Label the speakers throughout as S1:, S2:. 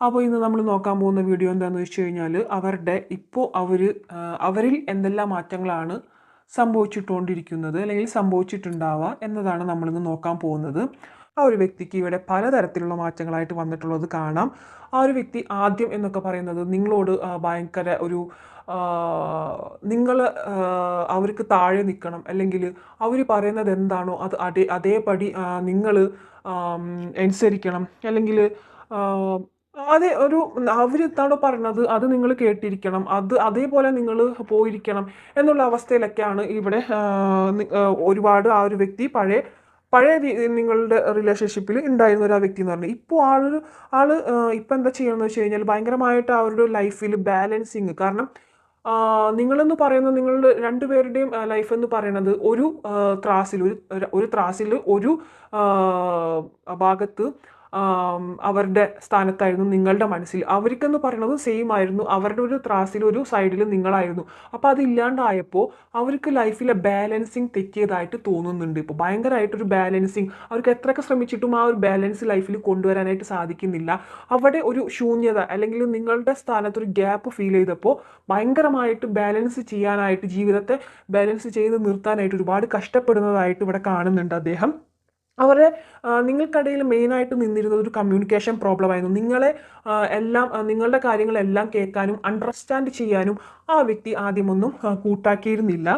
S1: അപ്പോൾ ഇന്ന് നമ്മൾ നോക്കാൻ പോകുന്ന വീഡിയോ എന്താണെന്ന് വെച്ച് കഴിഞ്ഞാൽ അവരിൽ എന്തെല്ലാം മാറ്റങ്ങളാണ് സംഭവിച്ചിട്ടുകൊണ്ടിരിക്കുന്നത് അല്ലെങ്കിൽ സംഭവിച്ചിട്ടുണ്ടാവുക എന്നതാണ് നമ്മളിന്ന് നോക്കാൻ പോകുന്നത്. ആ ഒരു വ്യക്തിക്ക് ഇവിടെ പലതരത്തിലുള്ള മാറ്റങ്ങളായിട്ട് വന്നിട്ടുള്ളത് കാണാം. ആ ഒരു വ്യക്തി ആദ്യം എന്നൊക്കെ പറയുന്നത് നിങ്ങളോട് ഭയങ്കര ഒരു നിങ്ങൾ അവർക്ക് താഴെ നിൽക്കണം, അല്ലെങ്കിൽ അവർ പറയുന്നത് എന്താണോ അത് അതേപടി നിങ്ങൾ അനുസരിക്കണം, അല്ലെങ്കിൽ അതെ ഒരു അവരെന്താണോ പറഞ്ഞത് അത് നിങ്ങൾ കേട്ടിരിക്കണം, അത് അതേപോലെ നിങ്ങൾ പോയിരിക്കണം എന്നുള്ള അവസ്ഥയിലൊക്കെയാണ് ഇവിടെ ഒരുപാട് ആ ഒരു വ്യക്തി പഴയ പഴയ നിങ്ങളുടെ റിലേഷൻഷിപ്പിൽ ഉണ്ടായിരുന്ന ഒരു ആ വ്യക്തി എന്ന് പറഞ്ഞാൽ ഇപ്പോൾ ആള് ഇപ്പം എന്താ ചെയ്യണമെന്ന് വെച്ച് കഴിഞ്ഞാൽ ഭയങ്കരമായിട്ട് അവരുടെ ലൈഫിൽ ബാലൻസിങ്. കാരണം നിങ്ങളെന്ന് പറയുന്നത് നിങ്ങളുടെ രണ്ടുപേരുടെയും ലൈഫ് എന്ന് പറയുന്നത് ഒരു ത്രാസിൽ ഒരു ത്രാസിൽ ഒരു ഭാഗത്ത് അവരുടെ സ്ഥാനത്തായിരുന്നു നിങ്ങളുടെ മനസ്സിൽ. അവർക്കെന്ന് പറയുന്നത് സെയിം ആയിരുന്നു, അവരുടെ ഒരു ത്രാസിൽ ഒരു സൈഡിൽ നിങ്ങളായിരുന്നു. അപ്പോൾ അതില്ലാണ്ടായപ്പോൾ അവർക്ക് ലൈഫിലെ ബാലൻസിങ് തെറ്റിയതായിട്ട് തോന്നുന്നുണ്ട്. ഇപ്പോൾ ഭയങ്കരമായിട്ടൊരു ബാലൻസിങ് അവർക്ക് എത്രയൊക്കെ ശ്രമിച്ചിട്ടും ആ ഒരു ബാലൻസ് ലൈഫിൽ കൊണ്ടുവരാനായിട്ട് സാധിക്കുന്നില്ല. അവിടെ ഒരു ശൂന്യത അല്ലെങ്കിൽ നിങ്ങളുടെ സ്ഥാനത്തൊരു ഗ്യാപ്പ് ഫീൽ ചെയ്തപ്പോൾ ഭയങ്കരമായിട്ട് ബാലൻസ് ചെയ്യാനായിട്ട്, ജീവിതത്തെ ബാലൻസ് ചെയ്ത് നിർത്താനായിട്ട് ഒരുപാട് കഷ്ടപ്പെടുന്നതായിട്ട് ഇവിടെ കാണുന്നുണ്ട് അദ്ദേഹം. അവരെ നിങ്ങൾക്കിടയിൽ മെയിനായിട്ട് നിന്നിരുന്നത് ഒരു കമ്മ്യൂണിക്കേഷൻ പ്രോബ്ലം ആയിരുന്നു. നിങ്ങളുടെ കാര്യങ്ങളെല്ലാം കേൾക്കാനും അണ്ടർസ്റ്റാൻഡ് ചെയ്യാനും ആ വ്യക്തി ആദ്യമൊന്നും കൂട്ടാക്കിയിരുന്നില്ല.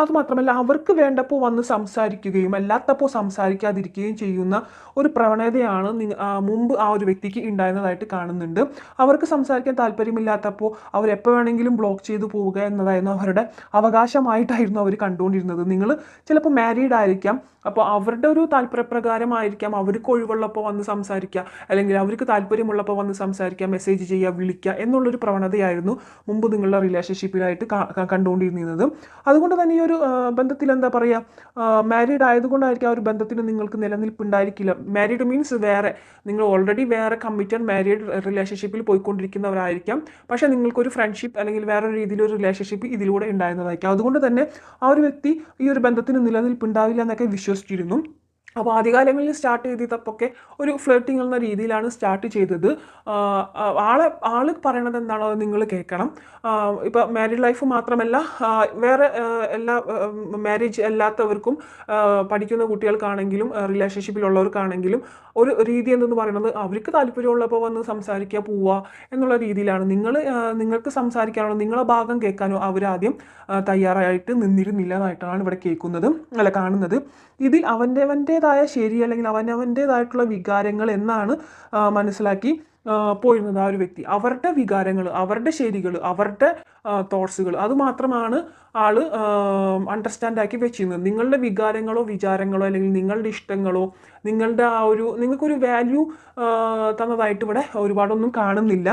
S1: അതുമാത്രമല്ല, അവർക്ക് വേണ്ടപ്പോൾ വന്ന് സംസാരിക്കുകയും അല്ലാത്തപ്പോൾ സംസാരിക്കാതിരിക്കുകയും ചെയ്യുന്ന ഒരു പ്രവണതയാണ് മുമ്പ് ആ ഒരു വ്യക്തിക്ക് ഉണ്ടായിരുന്നതായിട്ട് കാണുന്നുണ്ട്. അവർക്ക് സംസാരിക്കാൻ താല്പര്യമില്ലാത്തപ്പോൾ അവരെപ്പോൾ വേണമെങ്കിലും ബ്ലോക്ക് ചെയ്തു പോവുക എന്നതായിരുന്നു അവരുടെ അവകാശമായിട്ടായിരുന്നു അവർ കണ്ടുകൊണ്ടിരുന്നത്. നിങ്ങൾ ചിലപ്പോൾ മാരീഡ് ആയിരിക്കാം, അപ്പോൾ അവരുടെ ഒരു താല്പര്യപ്രകാരമായിരിക്കാം അവർക്ക് ഒഴിവുള്ളപ്പോൾ വന്ന് സംസാരിക്കുക, അല്ലെങ്കിൽ അവർക്ക് താല്പര്യമുള്ളപ്പോൾ വന്ന് സംസാരിക്കുക, മെസ്സേജ് ചെയ്യുക, വിളിക്കുക എന്നുള്ളൊരു പ്രവണതയായിരുന്നു മുമ്പ് നിങ്ങളുടെ റിലേഷൻഷിപ്പിലായിട്ട് കണ്ടുകൊണ്ടിരുന്നത്. അതുകൊണ്ട് തന്നെ ഈ ഒരു ബന്ധത്തിൽ എന്താ പറയുക, മാരീഡ് ആയതുകൊണ്ടായിരിക്കും ആ ഒരു ബന്ധത്തിന് നിങ്ങൾക്ക് നിലനിൽപ്പുണ്ടായിരിക്കില്ല. മാരീഡ് മീൻസ് നിങ്ങൾ ഓൾറെഡി വേറെ കമ്മിറ്റഡ് മാരീഡ് റിലേഷൻഷിപ്പിൽ പോയിക്കൊണ്ടിരിക്കുന്നവരായിരിക്കാം, പക്ഷേ നിങ്ങൾക്കൊരു ഫ്രണ്ട്ഷിപ്പ് അല്ലെങ്കിൽ വേറൊരു രീതിയിലൊരു റിലേഷൻഷിപ്പ് ഇതിലൂടെ ഉണ്ടായിരുന്നതായിരിക്കും. അതുകൊണ്ട് തന്നെ ആ ഒരു വ്യക്തി ഈ ഒരു ബന്ധത്തിന് നിലനിൽപ്പുണ്ടാവില്ല എന്നൊക്കെ വിശ്വസിച്ചിരുന്നു. അപ്പോൾ ആദ്യകാലങ്ങളിൽ സ്റ്റാർട്ട് ചെയ്തതൊക്കെ ഒരു ഫ്ലേട്ടിങ് എന്ന രീതിയിലാണ് സ്റ്റാർട്ട് ചെയ്തത്. ആള് പറയണത് എന്താണോ അത് നിങ്ങൾ കേൾക്കണം. ഇപ്പോൾ മാരീഡ് ലൈഫ് മാത്രമല്ല, വേറെ എല്ലാ മാരേജ് അല്ലാത്തവർക്കും പഠിക്കുന്ന കുട്ടികൾക്കാണെങ്കിലും റിലേഷൻഷിപ്പിലുള്ളവർക്കാണെങ്കിലും ഒരു രീതി എന്തെന്ന് പറയുന്നത് അവർക്ക് താല്പര്യമുള്ളപ്പോൾ വന്ന് സംസാരിക്കുക, പോവുക എന്നുള്ള രീതിയിലാണ്. നിങ്ങൾക്ക് സംസാരിക്കാനോ നിങ്ങളെ ഭാഗം കേൾക്കാനോ അവരാദ്യം തയ്യാറായിട്ട് നിന്നിരുന്നില്ല എന്നായിട്ടാണ് ഇവിടെ കാണുന്നത്. ഇതിൽ അവൻ്റെതായ ശരി അല്ലെങ്കിൽ അവൻ്റെതായിട്ടുള്ള വികാരങ്ങൾ എന്നാണ് മനസ്സിലാക്കി പോയിരുന്നത് ആ ഒരു വ്യക്തി. അവരുടെ വികാരങ്ങൾ, അവരുടെ ശരികൾ, അവരുടെ തോട്ട്സുകൾ അതുമാത്രമാണ് ആള് അണ്ടർസ്റ്റാൻഡ് ആക്കി വെച്ചിരുന്നത്. നിങ്ങളുടെ വികാരങ്ങളോ വിചാരങ്ങളോ അല്ലെങ്കിൽ നിങ്ങളുടെ ഇഷ്ടങ്ങളോ നിങ്ങൾക്കൊരു വാല്യൂ തന്നതായിട്ട് ഇവിടെ ഒരുപാടൊന്നും കാണുന്നില്ല.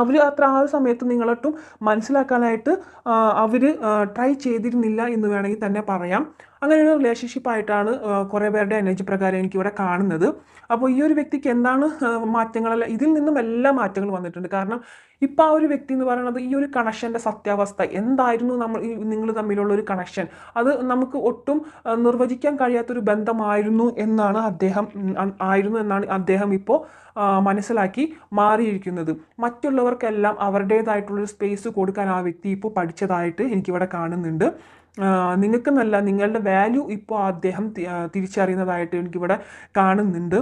S1: അവർ ആ ഒരു സമയത്ത് നിങ്ങളൊട്ടും മനസ്സിലാക്കാനായിട്ട് അവർ ട്രൈ ചെയ്തിരുന്നില്ല എന്ന് വേണമെങ്കിൽ തന്നെ പറയാം. അങ്ങനെ ഒരു റിലേഷൻഷിപ്പായിട്ടാണ് കുറേ പേരുടെ എനർജി പ്രകാരം എനിക്കിവിടെ കാണുന്നത്. അപ്പോൾ ഈ ഒരു വ്യക്തിക്ക് എന്താണ് മാറ്റങ്ങളെല്ലാം, ഇതിൽ നിന്നും എല്ലാ മാറ്റങ്ങളും വന്നിട്ടുണ്ട്. കാരണം ഇപ്പോൾ ആ ഒരു വ്യക്തി എന്ന് പറയുന്നത് ഈ ഒരു കണക്ഷൻ്റെ സത്യാവസ്ഥ എന്തായിരുന്നു, നിങ്ങൾ തമ്മിലുള്ള ഒരു കണക്ഷൻ അത് നമുക്ക് ഒട്ടും നിർവചിക്കാൻ കഴിയാത്തൊരു ബന്ധമായിരുന്നു എന്നാണ് അദ്ദേഹം ഇപ്പോൾ മനസ്സിലാക്കി മാറിയിരിക്കുന്നത്. മറ്റുള്ളവർക്കെല്ലാം അവരുടേതായിട്ടുള്ളൊരു സ്പേസ് കൊടുക്കാൻ ആ വ്യക്തി ഇപ്പോൾ പഠിച്ചതായിട്ട് എനിക്കിവിടെ കാണുന്നുണ്ട്. നിങ്ങൾക്കെന്നല്ല, നിങ്ങളുടെ വാല്യൂ ഇപ്പോൾ അദ്ദേഹം തിരിച്ചറിയുന്നതായിട്ട് എനിക്കിവിടെ കാണുന്നുണ്ട്.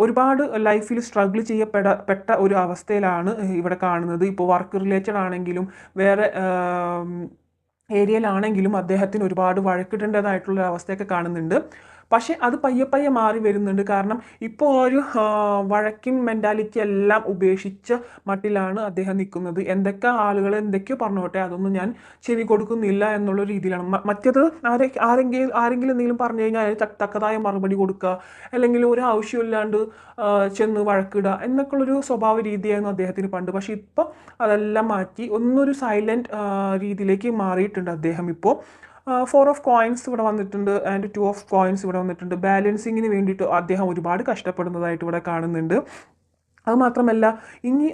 S1: ഒരുപാട് ലൈഫിൽ സ്ട്രഗിൾ ചെയ്യപ്പെട്ട ഒരു അവസ്ഥയിലാണ് ഇവിടെ കാണുന്നത്. ഇപ്പോൾ വർക്ക് റിലേറ്റഡ് ആണെങ്കിലും വേറെ ഏരിയയിലാണെങ്കിലും അദ്ദേഹത്തിന് ഒരുപാട് വഴക്കിടേണ്ടതായിട്ടുള്ള അവസ്ഥയൊക്കെ കാണുന്നുണ്ട്. പക്ഷേ അത് പയ്യെ മാറി വരുന്നുണ്ട്. കാരണം ഇപ്പോൾ ഒരു വഴക്കിൻ മെൻറ്റാലിറ്റി എല്ലാം ഉപേക്ഷിച്ച മട്ടിലാണ് അദ്ദേഹം നിൽക്കുന്നത്. ആളുകൾ എന്തൊക്കെയോ പറഞ്ഞോട്ടെ, അതൊന്നും ഞാൻ ചെവി കൊടുക്കുന്നില്ല എന്നുള്ള രീതിയിലാണ്. മറ്റേത് ആരെങ്കിലും എന്തെങ്കിലും പറഞ്ഞു കഴിഞ്ഞാൽ അതിന് തക്കതായ മറുപടി കൊടുക്കുക, അല്ലെങ്കിൽ ഒരു ആവശ്യമില്ലാണ്ട് ചെന്ന് വഴക്കിടുക എന്നൊക്കെയുള്ളൊരു സ്വഭാവ രീതിയായിരുന്നു അദ്ദേഹത്തിന് പണ്ട്. പക്ഷേ ഇപ്പോൾ അതെല്ലാം മാറ്റി ഒന്നൊരു സൈലൻറ്റ് രീതിയിലേക്ക് മാറിയിട്ടുണ്ട് അദ്ദേഹം ഇപ്പോൾ. 4 ഓഫ് കോയിൻസ് ഇവിടെ വന്നിട്ടുണ്ട് ആൻഡ് 2 ഓഫ് കോയിൻസ് ഇവിടെ വന്നിട്ടുണ്ട്. ബാലൻസിങ്ങിന് വേണ്ടിയിട്ട് അദ്ദേഹം ഒരുപാട് കഷ്ടപ്പെടുന്നതായിട്ട് ഇവിടെ കാണുന്നുണ്ട്. അതുമാത്രമല്ല, ഇനി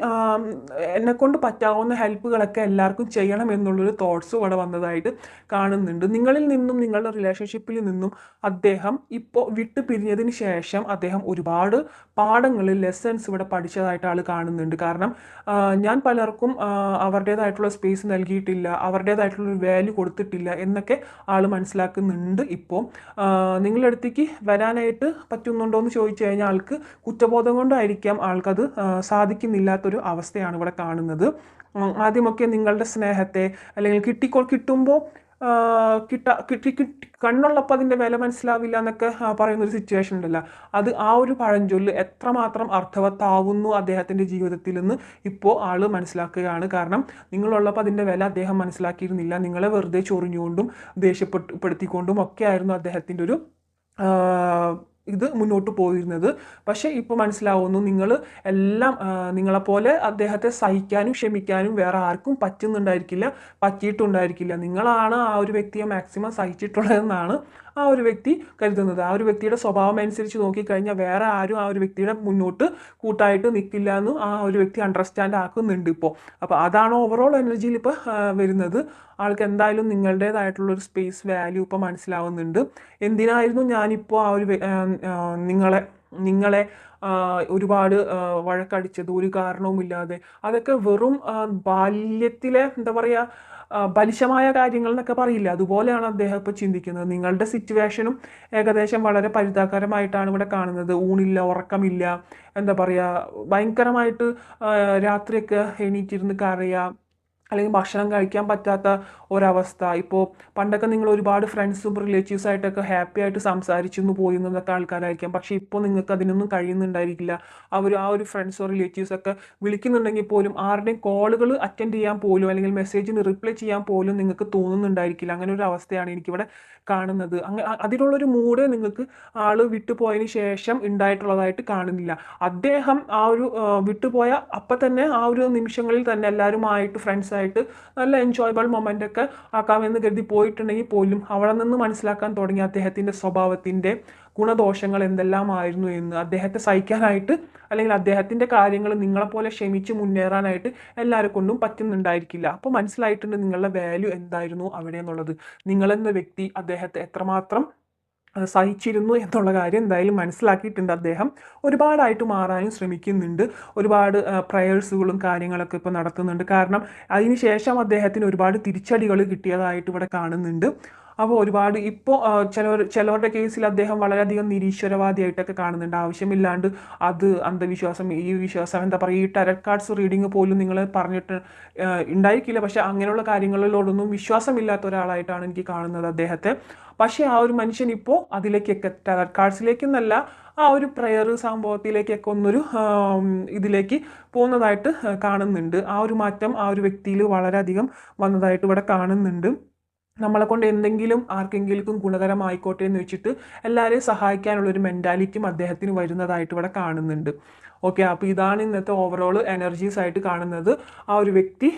S1: എന്നെക്കൊണ്ട് പറ്റാവുന്ന ഹെൽപ്പുകളൊക്കെ എല്ലാവർക്കും ചെയ്യണം എന്നുള്ളൊരു തോട്ട്സ് ഇവിടെ വന്നതായിട്ട് കാണുന്നുണ്ട്. നിങ്ങളിൽ നിന്നും നിങ്ങളുടെ റിലേഷൻഷിപ്പിൽ നിന്നും അദ്ദേഹം ഇപ്പോൾ വിട്ടു പിരിഞ്ഞതിന് ശേഷം അദ്ദേഹം ഒരുപാട് പാഠങ്ങൾ, ലെസൺസ് ഇവിടെ പഠിച്ചതായിട്ട് ആൾ കാണുന്നുണ്ട്. കാരണം ഞാൻ പലർക്കും അവരുടേതായിട്ടുള്ള സ്പേസ് നൽകിയിട്ടില്ല, അവരുടേതായിട്ടുള്ളൊരു വാല്യൂ കൊടുത്തിട്ടില്ല എന്നൊക്കെ ആൾ മനസ്സിലാക്കുന്നുണ്ട്. ഇപ്പോൾ നിങ്ങളുടെ അടുത്തേക്ക് വരാനായിട്ട് പറ്റുന്നുണ്ടോ എന്ന് ചോദിച്ചു കഴിഞ്ഞാൽ ആൾക്ക് കുറ്റബോധം കൊണ്ടായിരിക്കാം ആൾക്കത് സാധിക്കുന്നില്ലാത്തൊരു അവസ്ഥയാണ് ഇവിടെ കാണുന്നത്. ആദ്യമൊക്കെ നിങ്ങളുടെ സ്നേഹത്തെ അല്ലെങ്കിൽ കിട്ടുമ്പോൾ കണ്ണുള്ളപ്പോൾ അതിൻ്റെ വില മനസ്സിലാവില്ല എന്നൊക്കെ പറയുന്നൊരു സിറ്റുവേഷൻ ഉണ്ടല്ലോ, അത് ആ ഒരു പഴഞ്ചൊല്ല് എത്രമാത്രം അർത്ഥവത്താവുന്നു അദ്ദേഹത്തിൻ്റെ ജീവിതത്തിൽ നിന്ന് ഇപ്പോൾ ആൾ മനസ്സിലാക്കുകയാണ്. കാരണം നിങ്ങളുള്ളപ്പോൾ അതിൻ്റെ വില അദ്ദേഹം മനസ്സിലാക്കിയിരുന്നില്ല. നിങ്ങളെ വെറുതെ ചൊറിഞ്ഞുകൊണ്ടും ദേഷ്യപ്പെടുത്തിക്കൊണ്ടും ഒക്കെ ആയിരുന്നു അദ്ദേഹത്തിൻ്റെ ഒരു ഇത് മുന്നോട്ട് പോയിരുന്നത്. പക്ഷേ ഇപ്പോൾ മനസ്സിലാവുന്നു, നിങ്ങൾ എല്ലാം നിങ്ങളെപ്പോലെ അദ്ദേഹത്തെ സഹിക്കാനും ക്ഷമിക്കാനും വേറെ ആർക്കും പറ്റിയിട്ടുണ്ടായിരിക്കില്ല. നിങ്ങളാണ് ആ ഒരു വ്യക്തിയെ മാക്സിമം സഹിച്ചിട്ടുള്ളതെന്നാണ് ആ ഒരു വ്യക്തി കരുതുന്നത്. ആ ഒരു വ്യക്തിയുടെ സ്വഭാവം അനുസരിച്ച് നോക്കിക്കഴിഞ്ഞാൽ വേറെ ആരും ആ ഒരു വ്യക്തിയുടെ മുന്നോട്ട് കൂട്ടായിട്ട് നിൽക്കില്ല എന്ന് ആ ഒരു വ്യക്തി അണ്ടർസ്റ്റാൻഡ് ആക്കുന്നുണ്ട് ഇപ്പോൾ. അപ്പോൾ അതാണ് ഓവറോൾ എനർജിയിൽ ഇപ്പോൾ വരുന്നത്. ആൾക്ക് എന്തായാലും നിങ്ങളുടേതായിട്ടുള്ളൊരു സ്പേസ് വാല്യൂ ഇപ്പോൾ മനസ്സിലാവുന്നുണ്ട്. എന്തിനായിരുന്നു ഞാനിപ്പോൾ ആ ഒരു നിങ്ങളെ ഒരുപാട് വഴക്കടിച്ചത് ഒരു കാരണവുമില്ലാതെ? അതൊക്കെ വെറും ബാല്യത്തിലെ എന്താ പറയുക, ബാലിശമായ കാര്യങ്ങൾ എന്നൊക്കെ പറയില്ല, അതുപോലെയാണ് അദ്ദേഹം ഇപ്പോൾ ചിന്തിക്കുന്നത്. നിങ്ങളുടെ സിറ്റുവേഷനും ഏകദേശം വളരെ പരിതാപകരമായിട്ടാണ് ഇവിടെ കാണുന്നത്. ഊണില്ല, ഉറക്കമില്ല, എന്താ പറയുക, ഭയങ്കരമായിട്ട് രാത്രിയൊക്കെ എണീറ്റിരുന്ന് കരയുക, അല്ലെങ്കിൽ ഭക്ഷണം കഴിക്കാൻ പറ്റാത്ത ഒരവസ്ഥ. ഇപ്പോൾ പണ്ടൊക്കെ നിങ്ങൾ ഒരുപാട് ഫ്രണ്ട്സും റിലേറ്റീവ്സായിട്ടൊക്കെ ഹാപ്പി ആയിട്ട് സംസാരിച്ചെന്ന് പോയിരുന്നതൊക്കെ ആൾക്കാരായിരിക്കാം. പക്ഷേ ഇപ്പോൾ നിങ്ങൾക്ക് അതിനൊന്നും കഴിയുന്നുണ്ടായിരിക്കില്ല. ആ ഒരു ഫ്രണ്ട്സോ റിലേറ്റീവ്സൊക്കെ വിളിക്കുന്നുണ്ടെങ്കിൽ പോലും ആരുടെയും കോളുകൾ അറ്റൻഡ് ചെയ്യാൻ പോലും അല്ലെങ്കിൽ മെസ്സേജിന് റിപ്ലൈ ചെയ്യാൻ പോലും നിങ്ങൾക്ക് തോന്നുന്നുണ്ടായിരിക്കില്ല. അങ്ങനെ ഒരു അവസ്ഥയാണ് എനിക്കിവിടെ കാണുന്നത്. അതിനുള്ളൊരു മൂഡ് നിങ്ങൾക്ക് ആൾ വിട്ടുപോയതിന് ശേഷം ഉണ്ടായിട്ടുള്ളതായിട്ട് കാണുന്നില്ല. അദ്ദേഹം ആ ഒരു വിട്ടുപോയ അപ്പം തന്നെ ആ ഒരു നിമിഷങ്ങളിൽ തന്നെ എല്ലാവരുമായിട്ട് ഫ്രണ്ട്സായിട്ട് നല്ല എൻജോയബിൾ മൊമെൻ്റ് ഒക്കെ ആക്കാമെന്ന് കരുതി പോയിട്ടുണ്ടെങ്കിൽ പോലും അവിടെ നിന്ന് മനസ്സിലാക്കാൻ തുടങ്ങി അദ്ദേഹത്തിൻ്റെ സ്വഭാവത്തിൻ്റെ ഗുണദോഷങ്ങൾ എന്തെല്ലാമായിരുന്നു എന്ന്. അദ്ദേഹത്തെ സഹിക്കാനായിട്ട് അല്ലെങ്കിൽ അദ്ദേഹത്തിൻ്റെ കാര്യങ്ങൾ നിങ്ങളെപ്പോലെ ക്ഷമിച്ച് മുന്നേറാനായിട്ട് എല്ലാവരെ കൊണ്ടും പറ്റുന്നുണ്ടായിരിക്കില്ല. അപ്പോൾ മനസ്സിലായിട്ടുണ്ട് നിങ്ങളുടെ വാല്യൂ എന്തായിരുന്നു അവിടെ എന്നുള്ളത്. നിങ്ങളെന്ന വ്യക്തി അദ്ദേഹത്തെ എത്രമാത്രം സഹിച്ചിരുന്നു എന്നുള്ള കാര്യം എന്തായാലും മനസ്സിലാക്കിയിട്ടുണ്ട് അദ്ദേഹം. ഒരുപാടായിട്ട് മാറാനും ശ്രമിക്കുന്നുണ്ട്. ഒരുപാട് പ്രയേഴ്സുകളും കാര്യങ്ങളൊക്കെ ഇപ്പോൾ നടത്തുന്നുണ്ട്. കാരണം അതിന് ശേഷം അദ്ദേഹത്തിന് ഒരുപാട് തിരിച്ചടികൾ കിട്ടിയതായിട്ട് ഇവിടെ കാണുന്നുണ്ട്. അപ്പോൾ ഒരുപാട് ഇപ്പോൾ ചിലവരുടെ കേസിൽ അദ്ദേഹം വളരെയധികം നിരീശ്വരവാദിയായിട്ടൊക്കെ കാണുന്നുണ്ട്. ആവശ്യമില്ലാണ്ട് അന്ധവിശ്വാസം, ഈ വിശ്വാസം, എന്താ പറയുക, ഈ ടാരറ്റ് കാർഡ്സ് റീഡിങ് പോലും നിങ്ങൾ പറഞ്ഞിട്ട് ഉണ്ടായിരിക്കില്ല. പക്ഷേ അങ്ങനെയുള്ള കാര്യങ്ങളിലോടൊന്നും വിശ്വാസമില്ലാത്ത ഒരാളായിട്ടാണ് എനിക്ക് കാണുന്നത് അദ്ദേഹത്തെ. പക്ഷേ ആ ഒരു മനുഷ്യൻ ഇപ്പോൾ അതിലേക്കൊക്കെ ടാരറ്റ് കാർഡ്സിലേക്കെന്നല്ല, ആ ഒരു പ്രയർ സംഭവത്തിലേക്കൊക്കെ ഒന്നൊരു ഇതിലേക്ക് പോകുന്നതായിട്ട് കാണുന്നുണ്ട്. ആ ഒരു മാറ്റം ആ ഒരു വ്യക്തിയിൽ വളരെയധികം വന്നതായിട്ട് ഇവിടെ കാണുന്നുണ്ട്. നമ്മളെ കൊണ്ട് എന്തെങ്കിലും ആർക്കെങ്കിലും ഗുണകരമായിക്കോട്ടെ എന്ന് വെച്ചിട്ട് എല്ലാവരെയും സഹായിക്കാനുള്ളൊരു മെൻറ്റാലിറ്റിയും അദ്ദേഹത്തിന് വരുന്നതായിട്ട് ഇവിടെ കാണുന്നുണ്ട്. ഓക്കെ, അപ്പോൾ ഇതാണ് ഇന്നത്തെ ഓവറോൾ എനർജീസ് ആയിട്ട് കാണുന്നത്. ആ ഒരു വ്യക്തി,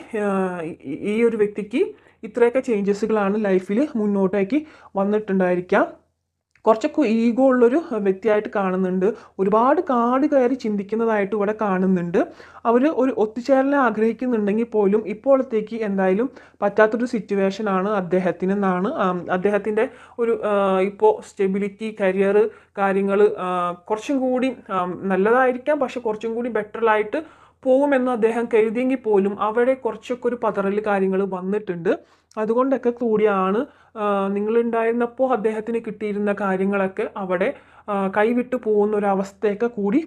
S1: ഈ ഒരു വ്യക്തിക്ക് ഇത്രയൊക്കെ ചേഞ്ചസുകളാണ് ലൈഫിൽ മുന്നോട്ടേക്ക് വന്നിട്ടുണ്ടായിരിക്കാം. കുറച്ചൊക്കെ ഈഗോ ഉള്ളൊരു വ്യക്തിയായിട്ട് കാണുന്നുണ്ട്. ഒരുപാട് കാട് കയറി ചിന്തിക്കുന്നതായിട്ട് ഇവിടെ കാണുന്നുണ്ട്. അവർ ഒരു ഒത്തുചേരലിനെ ആഗ്രഹിക്കുന്നുണ്ടെങ്കിൽ പോലും ഇപ്പോഴത്തേക്ക് എന്തായാലും പറ്റാത്തൊരു സിറ്റുവേഷനാണ് അദ്ദേഹത്തിനെന്നാണ് അദ്ദേഹത്തിൻ്റെ ഒരു ഇപ്പോൾ സ്റ്റെബിലിറ്റി, കരിയർ കാര്യങ്ങൾ കുറച്ചും കൂടി നല്ലതായിരിക്കാം. പക്ഷെ കുറച്ചും കൂടി ബെറ്ററായിട്ട് പോകുമെന്ന് അദ്ദേഹം കരുതിയെങ്കിൽ പോലും അവിടെ കുറച്ചൊക്കെ ഒരു പതറൽ കാര്യങ്ങൾ വന്നിട്ടുണ്ട്. അതുകൊണ്ടൊക്കെ കൂടിയാണ് നിങ്ങളുണ്ടായിരുന്നപ്പോൾ അദ്ദേഹത്തിന് കിട്ടിയിരുന്ന കാര്യങ്ങളൊക്കെ അവിടെ കൈവിട്ടു പോകുന്ന ഒരവസ്ഥയൊക്കെ കൂടി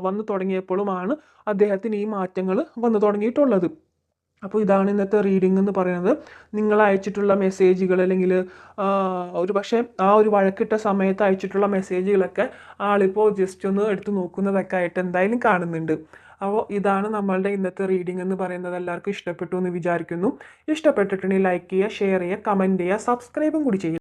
S1: വന്നു തുടങ്ങിയപ്പോഴുമാണ് അദ്ദേഹത്തിന് ഈ മാറ്റങ്ങൾ വന്നു തുടങ്ങിയിട്ടുള്ളത്. അപ്പോൾ ഇതാണ് ഇന്നത്തെ റീഡിംഗ് എന്ന് പറയുന്നത്. നിങ്ങൾ അയച്ചിട്ടുള്ള മെസ്സേജുകൾ അല്ലെങ്കിൽ ഒരു പക്ഷേ ആ ഒരു വഴക്കിട്ട സമയത്ത് അയച്ചിട്ടുള്ള മെസ്സേജുകളൊക്കെ ആളിപ്പോൾ ജസ്റ്റ് ഒന്ന് എടുത്ത് നോക്കുന്നതൊക്കെ ആയിട്ട് എന്തായാലും കാണുന്നുണ്ട്. അപ്പോൾ ഇതാണ് നമ്മളുടെ ഇന്നത്തെ റീഡിംഗ് എന്ന് പറയുന്നത്. എല്ലാവർക്കും ഇഷ്ടപ്പെട്ടു എന്ന് വിചാരിക്കുന്നു. ഇഷ്ടപ്പെട്ടിട്ടുണ്ടെങ്കിൽ ലൈക്ക് ചെയ്യുക, ഷെയർ ചെയ്യുക, കമൻറ്റ് ചെയ്യുക, സബ്സ്ക്രൈബും കൂടി ചെയ്യുക.